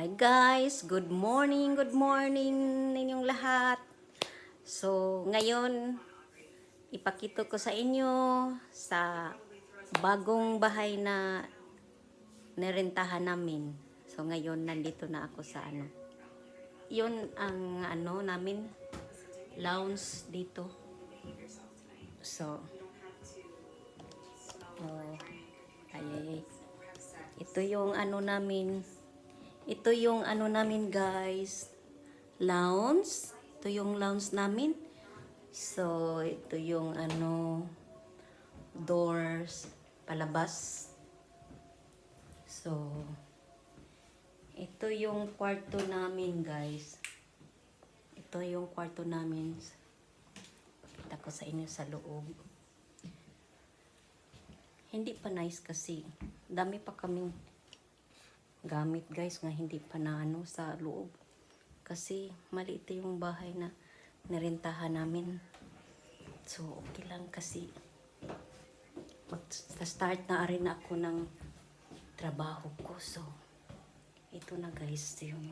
Hi guys, good morning ninyong lahat. So, ngayon, ipakita ko sa inyo sa bagong bahay na nirentahan namin. So, ngayon, nandito na ako sa yun ang namin, lounge dito. So, ay, ito yung namin. Ito yung namin guys, lounge. Ito yung lounge namin. So, ito yung doors, palabas. So, ito yung kwarto namin guys. Ito yung kwarto namin. Pakita ko sa inyo sa loob. Hindi pa nice kasi dami pa kaming gamit guys nga hindi pa na sa loob kasi maliit yung bahay na nirentahan namin. So okay lang kasi start na rin ako ng trabaho ko. So ito na guys yung